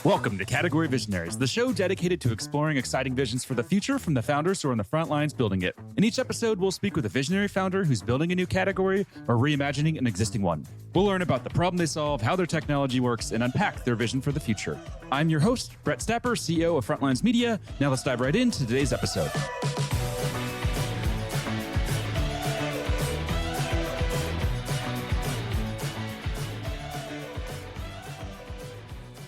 Welcome to Category Visionaries, the show dedicated to exploring exciting visions for the future from the founders who are on the front lines building it. In each episode, we'll speak with a visionary founder who's building a new category or reimagining an existing one. We'll learn about the problem they solve, how their technology works, and unpack their vision for the future. I'm your host, Brett Stapper, CEO of Frontlines Media. Now let's dive right into today's episode.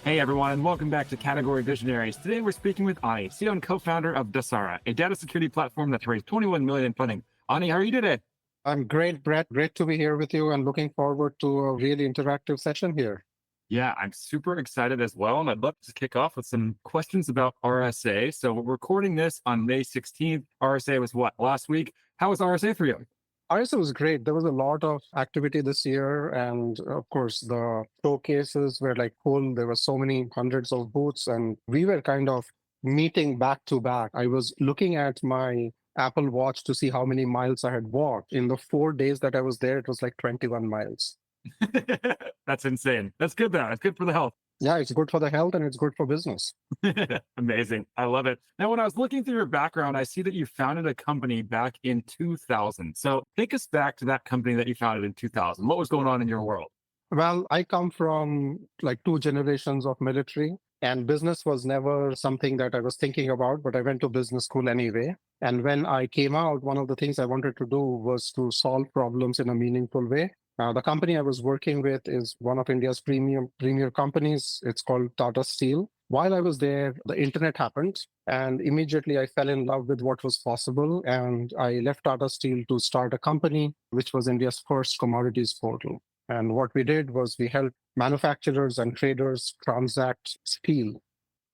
Hey everyone, welcome back to Category Visionaries. Today we're speaking with Ani, CEO and co-founder of Dasera, a data security platform that's raised $21 million in funding. Ani, how are you today? I'm great, Brett. Great to be here with you and looking forward to a really interactive session here. Yeah, I'm super excited as well. And I'd love to kick off with some questions about RSA. So we're recording this on May 16th. RSA was what, last week? How was RSA for you? RSA was great. There was a lot of activity this year. And of course, the showcases were like full. There were so many hundreds of booths and we were kind of meeting back to back. I was looking at my Apple Watch to see how many miles I had walked. In the 4 days that I was there, it was like 21 miles. That's insane. That's good though. It's good for the health. Yeah, it's good for the health and it's good for business. Amazing. I love it. Now, when I was looking through your background, I see that you founded a company back in 2000. So take us back to that company that you founded in 2000. What was going on in your world? Well, I come from like 2 generations of military, and business was never something that I was thinking about, but I went to business school anyway. And when I came out, one of the things I wanted to do was to solve problems in a meaningful way. The company I was working with is one of India's premier companies. It's called Tata Steel. While I was there, the internet happened, and immediately I fell in love with what was possible. And I left Tata Steel to start a company, which was India's first commodities portal. And what we did was we helped manufacturers and traders transact steel.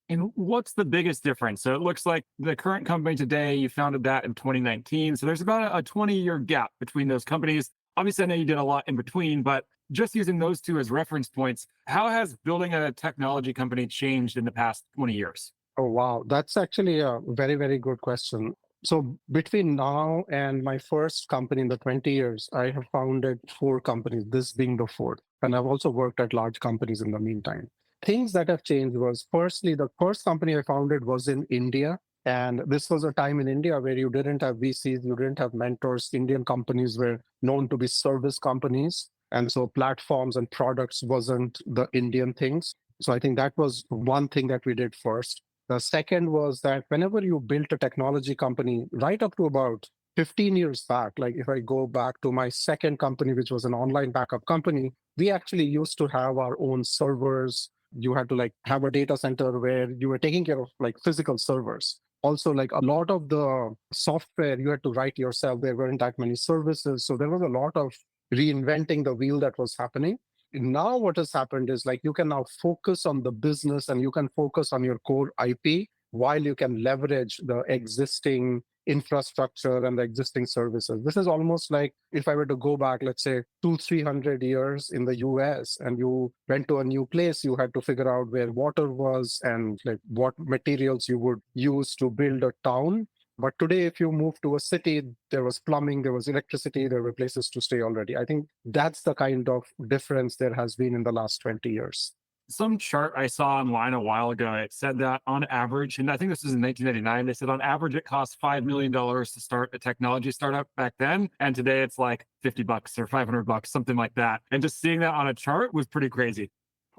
And what's the biggest difference? So it looks like the current company today, you founded that in 2019. So there's about a 20-year gap between those companies. Obviously, I know you did a lot in between, but just using those two as reference points, how has building a technology company changed in the past 20 years? Oh, wow. That's actually a very, very good question. So between now and my first company in the 20 years, I have founded 4 companies, this being the 4th. And I've also worked at large companies in the meantime. Things that have changed was, firstly, the first company I founded was in India. And this was a time in India where you didn't have VCs, you didn't have mentors. Indian companies were known to be service companies. And so platforms and products wasn't the Indian things. So I think that was one thing that we did first. The second was that whenever you built a technology company, right up to about 15 years back, like if I go back to my second company, which was an online backup company, we actually used to have our own servers. You had to like have a data center where you were taking care of like physical servers. Also, like a lot of the software you had to write yourself. There weren't that many services. So there was a lot of reinventing the wheel that was happening. Now what has happened is like you can now focus on the business and you can focus on your core IP while you can leverage the existing infrastructure and the existing services. This is almost like if I were to go back, let's say 200-300 years in the US and you went to a new place, you had to figure out where water was and like what materials you would use to build a town. But today, if you move to a city, there was plumbing, there was electricity, there were places to stay already. I think that's the kind of difference there has been in the last 20 years. Some chart I saw online a while ago, it said that on average, and I think this was in 1999, they said on average it costs $5 million to start a technology startup back then. And today it's like $50 or $500, something like that. And just seeing that on a chart was pretty crazy.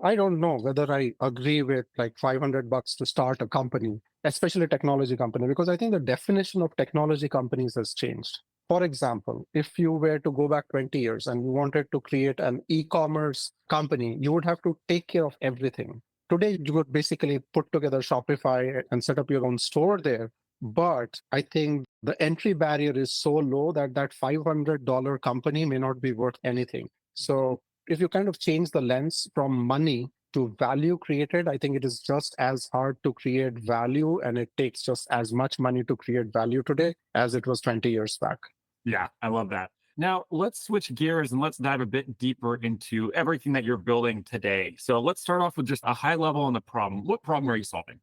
I don't know whether I agree with like $500 to start a company, especially a technology company, because I think the definition of technology companies has changed. For example, if you were to go back 20 years and you wanted to create an e-commerce company, you would have to take care of everything. Today, you would basically put together Shopify and set up your own store there. But I think the entry barrier is so low that that $500 company may not be worth anything. So if you kind of change the lens from money to value created, I think it is just as hard to create value and it takes just as much money to create value today as it was 20 years back. Yeah, I love that. Now, let's switch gears and let's dive a bit deeper into everything that you're building today. So let's start off with just a high level on the problem. What problem are you solving?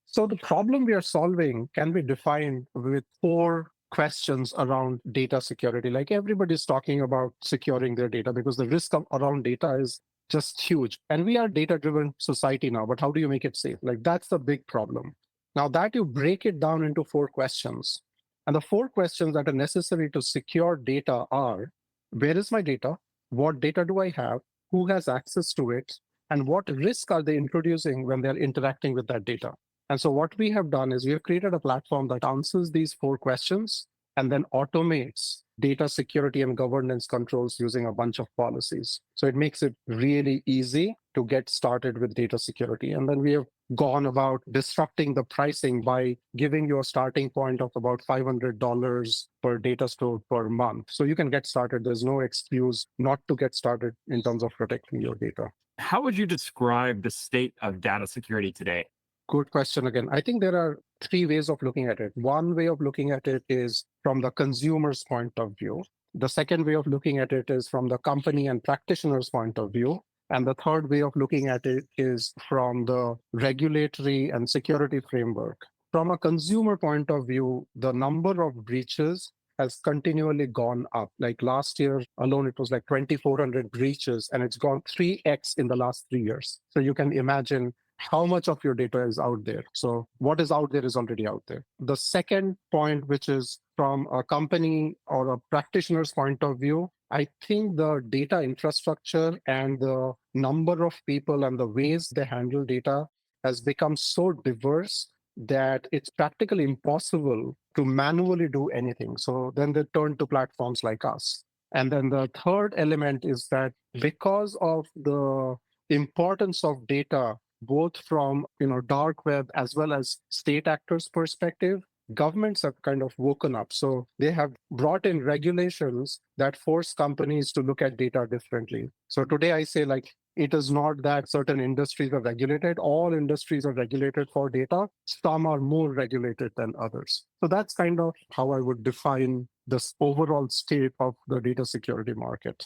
So the problem we are solving can be defined with 4 questions around data security. Like everybody's talking about securing their data because the risk around data is just huge. And we are data-driven society now, but how do you make it safe? Like that's the big problem. Now that you break it down into four questions, and the four questions that are necessary to secure data are, where is my data? What data do I have? Who has access to it? And what risk are they introducing when they're interacting with that data? And so what we have done is we have created a platform that answers these four questions and then automates data security and governance controls using a bunch of policies. So it makes it really easy to get started with data security. And then we have gone about disrupting the pricing by giving you a starting point of about $500 per data store per month. So you can get started. There's no excuse not to get started in terms of protecting your data. How would you describe the state of data security today? Good question again. I think there are three ways of looking at it. One way of looking at it is from the consumer's point of view. The second way of looking at it is from the company and practitioner's point of view. And the third way of looking at it is from the regulatory and security framework. From a consumer point of view, the number of breaches has continually gone up. Like last year alone, it was like 2,400 breaches, and it's gone 3x in the last 3 years. So you can imagine how much of your data is out there. So what is out there is already out there. The second point, which is from a company or a practitioner's point of view, I think the data infrastructure and the number of people and the ways they handle data has become so diverse that it's practically impossible to manually do anything. So then they turn to platforms like us. And then the third element is that because of the importance of data, both from dark web as well as state actors' perspective, governments have kind of woken up. So they have brought in regulations that force companies to look at data differently. So today I say like it is not that certain industries are regulated. All industries are regulated for data. Some are more regulated than others. So that's kind of how I would define this overall state of the data security market.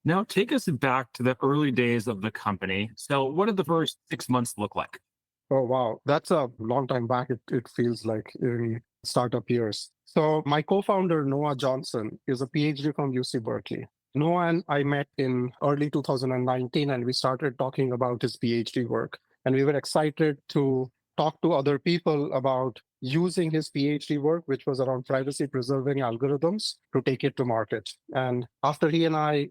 Now, take us back to the early days of the company. So, what did the first 6 months look like? Oh, wow. That's a long time back. It feels like in startup years. So my co-founder, Noah Johnson, is a PhD from UC Berkeley. Noah and I met in early 2019, and we started talking about his PhD work. And we were excited to talk to other people about using his PhD work, which was around privacy preserving algorithms, to take it to market. And after he and I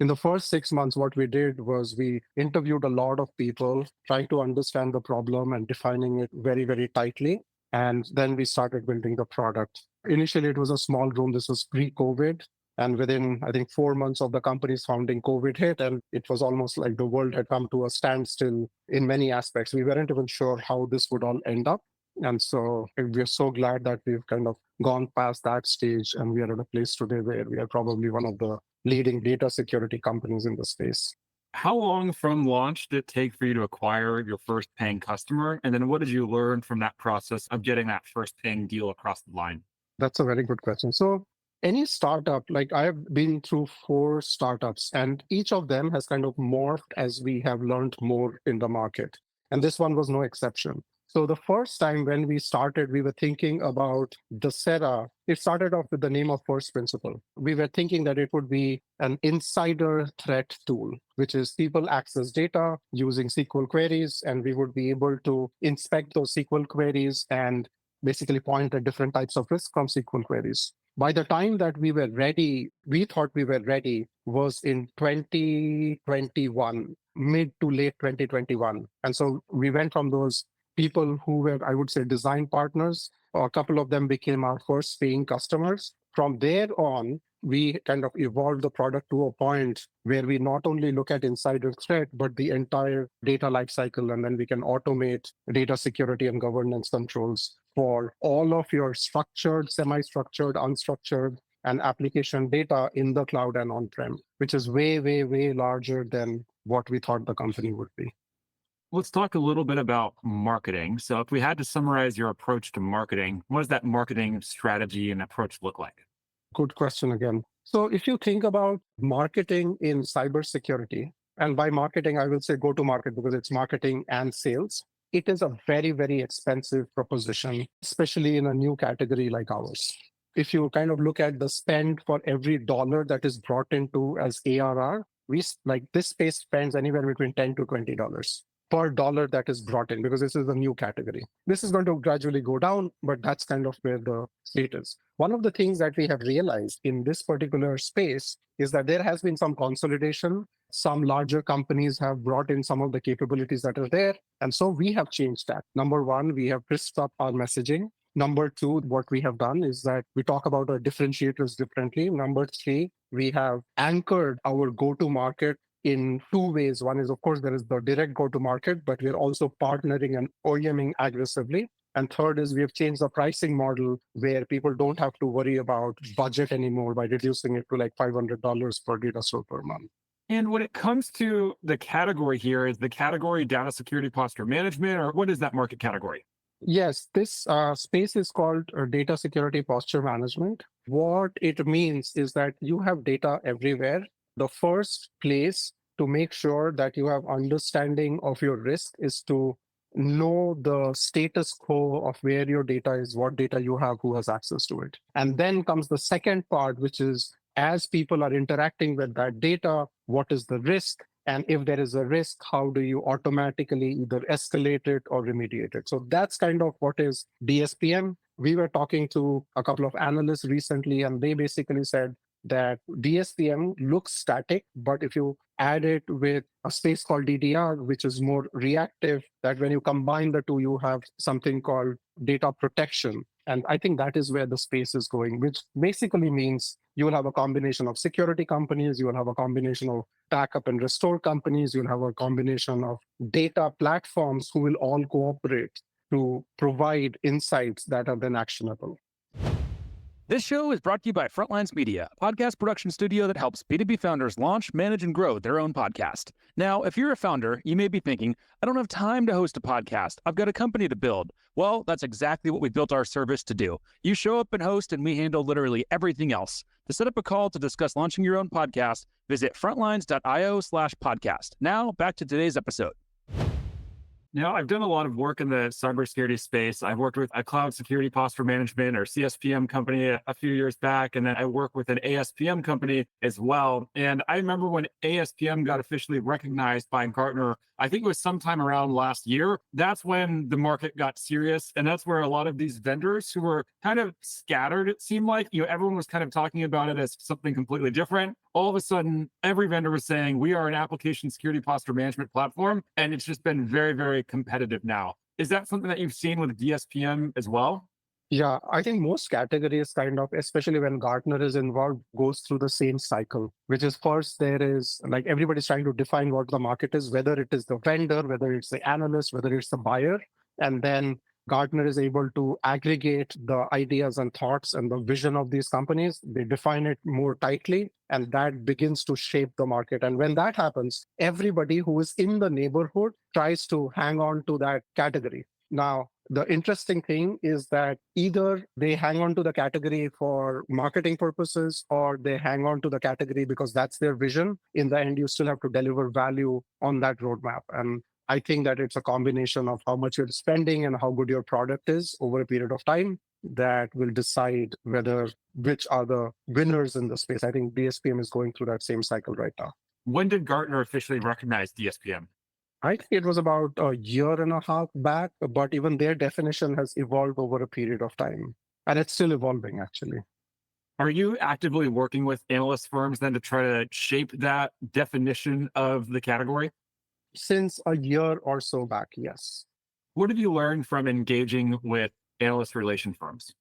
in the first 6 months, what we did was we interviewed a lot of people, trying to understand the problem and defining it very, very tightly. And then we started building the product. Initially, it was a small room. This was pre-COVID. And within, I think, 4 months of the company's founding, COVID hit, and it was almost like the world had come to a standstill in many aspects. We weren't even sure how this would all end up. And so we're so glad that we've kind of gone past that stage, and we are at a place today where we are probably one of the leading data security companies in the space. How long from launch did it take for you to acquire your first paying customer? And then what did you learn from that process of getting that first paying deal across the line? That's a very good question. So any startup, like I have been through 4 startups, and each of them has kind of morphed as we have learned more in the market. And this one was no exception. So the first time when we started, we were thinking about Dasera. It started off with the name of first principle. We were thinking that it would be an insider threat tool, which is people access data using SQL queries, and we would be able to inspect those SQL queries and basically point at different types of risk from SQL queries. By the time that we were ready, we thought we were ready was in 2021, mid to late 2021. And so we went from those people who were, I would say, design partners. A couple of them became our first paying customers. From there on, we kind of evolved the product to a point where we not only look at insider threat, but the entire data lifecycle, and then we can automate data security and governance controls for all of your structured, semi-structured, unstructured, and application data in the cloud and on-prem, which is way, way, way larger than what we thought the company would be. Let's talk a little bit about marketing. So, if we had to summarize your approach to marketing, what does that marketing strategy and approach look like? Good question again. So if you think about marketing in cybersecurity, and by marketing, I will say go to market because it's marketing and sales. It is a very, very expensive proposition, especially in a new category like ours. If you kind of look at the spend for every dollar that is brought into as ARR, like this space spends anywhere between $10 to $20 per dollar that is brought in, because this is a new category. This is going to gradually go down, but that's kind of where the state is. One of the things that we have realized in this particular space is that there has been some consolidation. Some larger companies have brought in some of the capabilities that are there. And so we have changed that. Number one, we have crisped up our messaging. Number two, what we have done is that we talk about our differentiators differently. Number three, we have anchored our go-to-market in two ways. One is, of course, there is the direct go-to-market, but we're also partnering and OEMing aggressively. And third is we have changed the pricing model where people don't have to worry about budget anymore by reducing it to like $500 per data store per month. And when it comes to the category here, is the category data security posture management, or what is that market category? Yes, this space is called data security posture management. What it means is that you have data everywhere. The first place to make sure that you have understanding of your risk is to know the status quo of where your data is, what data you have, who has access to it. And then comes the second part, which is as people are interacting with that data, what is the risk? And if there is a risk, how do you automatically either escalate it or remediate it? So that's kind of what is DSPM. We were talking to a couple of analysts recently, and they basically said that DSPM looks static, but if you add it with a space called DDR, which is more reactive, that when you combine the two, you have something called data protection. And I think that is where the space is going, which basically means you will have a combination of security companies, you will have a combination of backup and restore companies, you'll have a combination of data platforms who will all cooperate to provide insights that are then actionable. This show is brought to you by Frontlines Media, a podcast production studio that helps B2B founders launch, manage, and grow their own podcast. Now, if you're a founder, you may be thinking, I don't have time to host a podcast. I've got a company to build. Well, that's exactly what we built our service to do. You show up and host, and we handle literally everything else. To set up a call to discuss launching your own podcast, visit frontlines.io/podcast. Now, back to today's episode. Now, I've done a lot of work in the cybersecurity space. I've worked with a cloud security posture management or CSPM company a few years back, and then I work with an ASPM company as well. And I remember when ASPM got officially recognized by Gartner, I think it was sometime around last year. That's when the market got serious. And that's where a lot of these vendors who were kind of scattered, it seemed like, everyone was kind of talking about it as something completely different. All of a sudden, every vendor was saying, we are an application security posture management platform. And it's just been very, very competitive now. Is that something that you've seen with DSPM as well? Yeah, I think most categories kind of, especially when Gartner is involved, goes through the same cycle, which is first there is like everybody's trying to define what the market is, whether it is the vendor, whether it's the analyst, whether it's the buyer. And then Gartner is able to aggregate the ideas and thoughts and the vision of these companies. They define it more tightly, and that begins to shape the market. And when that happens, everybody who is in the neighborhood tries to hang on to that category. Now, the interesting thing is that either they hang on to the category for marketing purposes or they hang on to the category because that's their vision. In the end, you still have to deliver value on that roadmap. And I think that it's a combination of how much you're spending and how good your product is over a period of time that will decide which are the winners in the space. I think DSPM is going through that same cycle right now. When did Gartner officially recognize DSPM? I think it was about a year and a half back, but even their definition has evolved over a period of time. And it's still evolving, actually. Are you actively working with analyst firms then to try to shape that definition of the category? Since a year or so back, yes. What have you learned from engaging with analyst relation firms?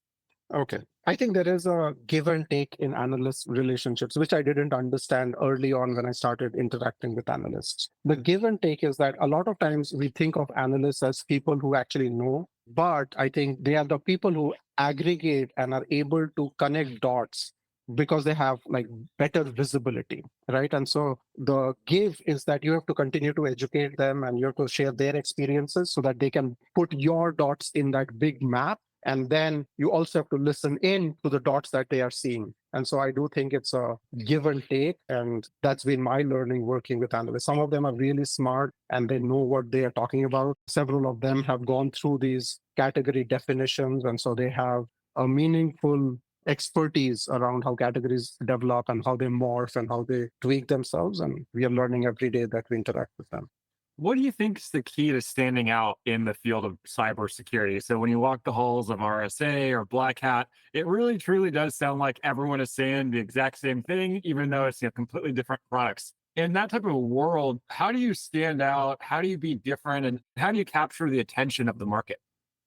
Okay. I think there is a give and take in analyst relationships, which I didn't understand early on when I started interacting with analysts. The give and take is that a lot of times we think of analysts as people who actually know, but I think they are the people who aggregate and are able to connect dots because they have like better visibility, right? And so the give is that you have to continue to educate them and you have to share their experiences so that they can put your dots in that big map. And then you also have to listen in to the dots that they are seeing. And so I do think it's a give and take. And that's been my learning working with analysts. Some of them are really smart and they know what they are talking about. Several of them have gone through these category definitions. And so they have a meaningful expertise around how categories develop and how they morph and how they tweak themselves. And we are learning every day that we interact with them. What do you think is the key to standing out in the field of cybersecurity? So when you walk the halls of RSA or Black Hat, it really truly does sound like everyone is saying the exact same thing, even though it's completely different products. In that type of world, how do you stand out? How do you be different? And how do you capture the attention of the market?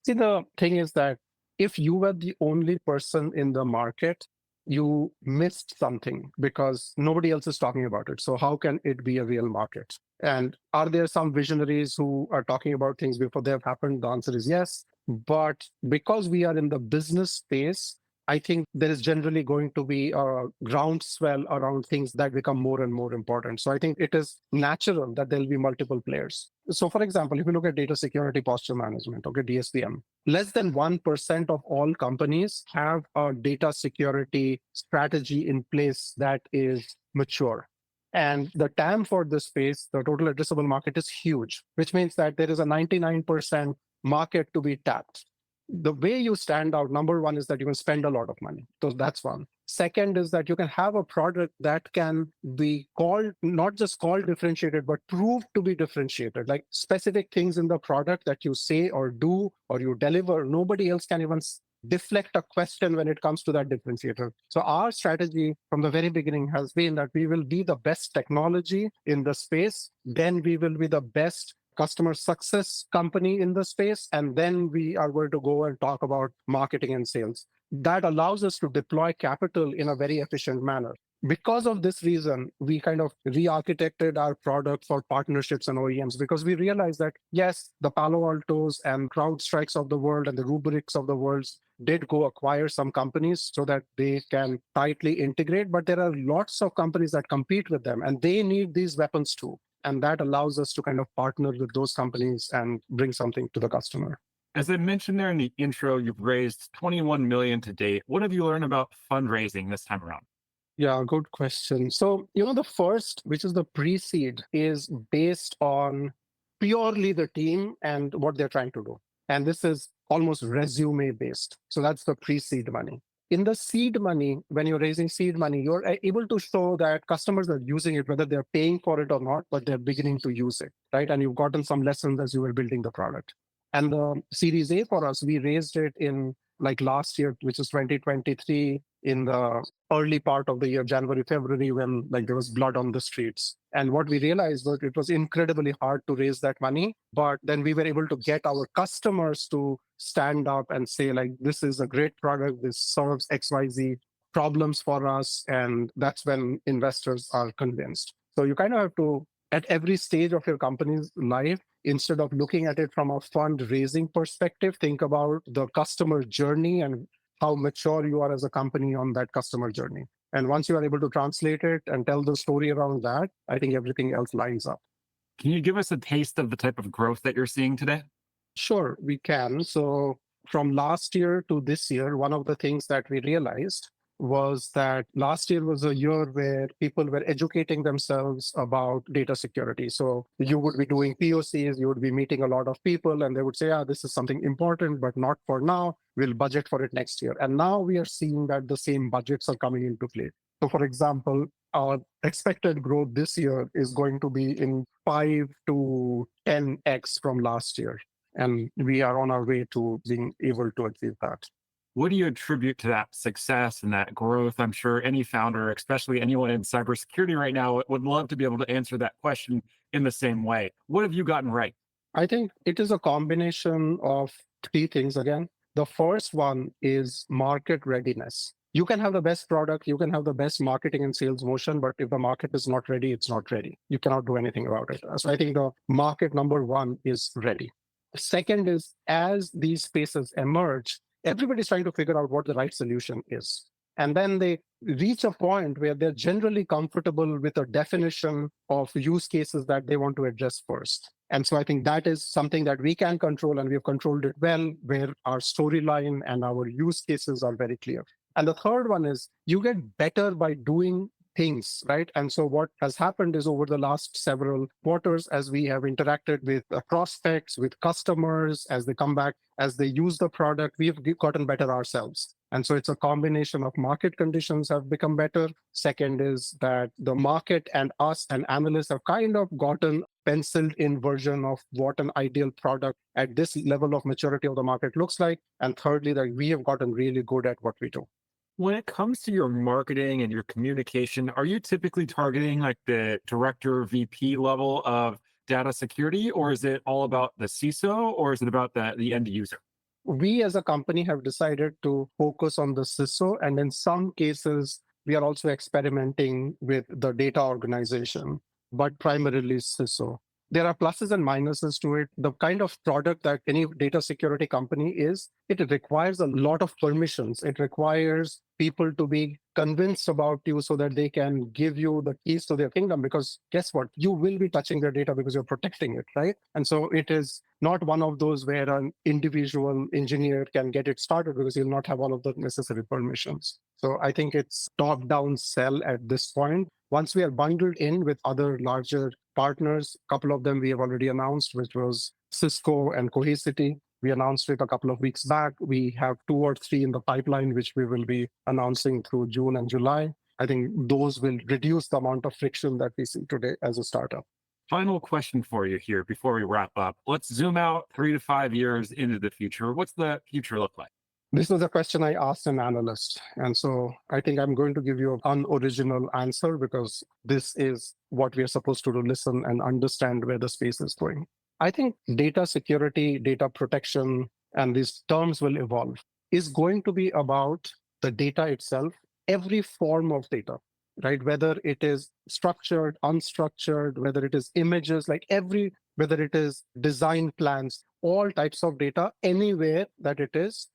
See, the thing is that if you were the only person in the market, you missed something because nobody else is talking about it. So how can it be a real market? And are there some visionaries who are talking about things before they have happened? The answer is yes. But because we are in the business space, I think there is generally going to be a groundswell around things that become more and more important. So I think it is natural that there'll be multiple players. So for example, if you look at data security posture management, okay, DSPM, less than 1% of all companies have a data security strategy in place that is mature. And the TAM for this space, the total addressable market, is huge, which means that there is a 99% market to be tapped. The way you stand out, number one, is that you can spend a lot of money. So that's one. Second is that you can have a product that can be called, not just called differentiated, but proved to be differentiated. Like specific things in the product that you say or do or you deliver, nobody else can even deflect a question when it comes to that differentiator. So our strategy from the very beginning has been that we will be the best technology in the space, then we will be the best customer success company in the space, and then we are going to go and talk about marketing and sales. That allows us to deploy capital in a very efficient manner. Because of this reason, we kind of re-architected our product for partnerships and OEMs because we realized that, yes, the Palo Altos and CrowdStrikes of the world and the Rubrics of the world did go acquire some companies so that they can tightly integrate, but there are lots of companies that compete with them and they need these weapons too. And that allows us to kind of partner with those companies and bring something to the customer. As I mentioned there in the intro, you've raised 21 million to date. What have you learned about fundraising this time around? Yeah, good question. So, the first, which is the pre-seed, is based on purely the team and what they're trying to do. And this is almost resume based. So that's the pre-seed money. In the seed money, when you're raising seed money, you're able to show that customers are using it, whether they're paying for it or not, but they're beginning to use it, right? And you've gotten some lessons as you were building the product. And the Series A for us, we raised it in like last year, which is 2023, in the early part of the year, January, February, when like there was blood on the streets. And what we realized was it was incredibly hard to raise that money, but then we were able to get our customers to stand up and say, like, this is a great product, this solves XYZ problems for us. And that's when investors are convinced. So you kind of have to, at every stage of your company's life, instead of looking at it from a fundraising perspective, think about the customer journey and how mature you are as a company on that customer journey. And once you are able to translate it and tell the story around that, I think everything else lines up. Can you give us a taste of the type of growth that you're seeing today? Sure, we can. So from last year to this year, one of the things that we realized was that last year was a year where people were educating themselves about data security. So you would be doing POCs, you would be meeting a lot of people, and they would say, this is something important, but not for now. We'll budget for it next year. And now we are seeing that the same budgets are coming into play. So for example, our expected growth this year is going to be in 5 to 10x from last year. And we are on our way to being able to achieve that. What do you attribute to that success and that growth? I'm sure any founder, especially anyone in cybersecurity right now, would love to be able to answer that question in the same way. What have you gotten right? I think it is a combination of three things again. The first one is market readiness. You can have the best product, you can have the best marketing and sales motion, but if the market is not ready, it's not ready. You cannot do anything about it. So I think the market number one is ready. Second is, as these spaces emerge, everybody's trying to figure out what the right solution is. And then they reach a point where they're generally comfortable with a definition of use cases that they want to address first. And so I think that is something that we can control, and we've controlled it well, where our storyline and our use cases are very clear. And the third one is you get better by doing things, right? And so what has happened is over the last several quarters, as we have interacted with prospects, with customers, as they come back, as they use the product, we've gotten better ourselves. And so it's a combination of market conditions have become better. Second is that the market and us and analysts have kind of gotten penciled in version of what an ideal product at this level of maturity of the market looks like. And thirdly, that we have gotten really good at what we do. When it comes to your marketing and your communication, are you typically targeting like the director, VP level of data security, or is it all about the CISO, or is it about the end user? We as a company have decided to focus on the CISO, and in some cases, we are also experimenting with the data organization, but primarily CISO. There are pluses and minuses to it. The kind of product that any data security company is, it requires a lot of permissions. It requires people to be convinced about you so that they can give you the keys to their kingdom. Because guess what? You will be touching their data because you're protecting it, right? And so it is not one of those where an individual engineer can get it started because he'll not have all of the necessary permissions. So I think it's top-down sell at this point. Once we are bundled in with other larger partners, a couple of them we have already announced, which was Cisco and Cohesity. We announced it a couple of weeks back. We have 2 or 3 in the pipeline, which we will be announcing through June and July. I think those will reduce the amount of friction that we see today as a startup. Final question for you here before we wrap up. Let's zoom out 3 to 5 years into the future. What's the future look like? This was a question I asked an analyst. And so I think I'm going to give you an unoriginal answer because this is what we are supposed to do, listen and understand where the space is going. I think data security, data protection, and these terms will evolve. Is going to be about the data itself, every form of data, right? Whether it is structured, unstructured, whether it is images, whether it is design plans, all types of data, anywhere that is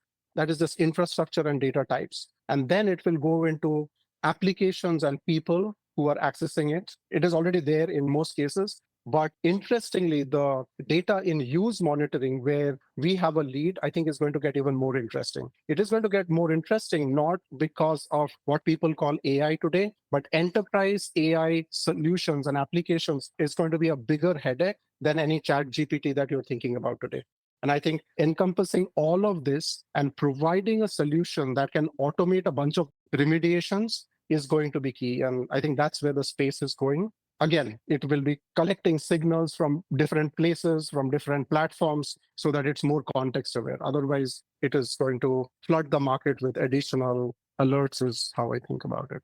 just infrastructure and data types. And then it will go into applications and people who are accessing it. It is already there in most cases. But interestingly, the data in use monitoring, where we have a lead, I think is going to get even more interesting. It is going to get more interesting, not because of what people call AI today, but enterprise AI solutions and applications is going to be a bigger headache than any chat GPT that you're thinking about today. And I think encompassing all of this and providing a solution that can automate a bunch of remediations is going to be key. And I think that's where the space is going. Again, it will be collecting signals from different places, from different platforms, so that it's more context aware. Otherwise, it is going to flood the market with additional alerts, is how I think about it.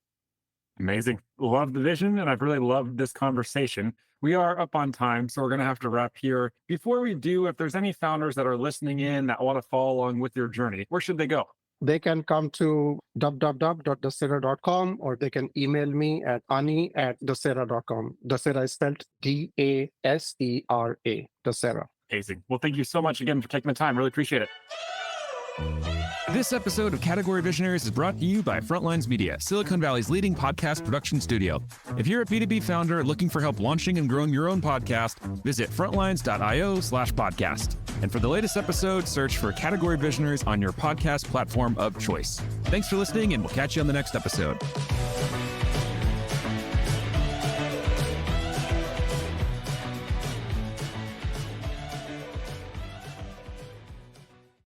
Amazing. Love the vision, and I've really loved this conversation. We are up on time, so we're going to have to wrap here. Before we do, if there's any founders that are listening in that want to follow along with your journey, where should they go? They can come to www.dasera.com or they can email me at ani@dasera.com. Dasera is spelled DASERA, Dasera. Amazing. Well, thank you so much again for taking the time. Really appreciate it. This episode of Category Visionaries is brought to you by Frontlines Media, Silicon Valley's leading podcast production studio. If you're a B2B founder looking for help launching and growing your own podcast, visit frontlines.io/podcast. And for the latest episode, search for Category Visionaries on your podcast platform of choice. Thanks for listening, and we'll catch you on the next episode.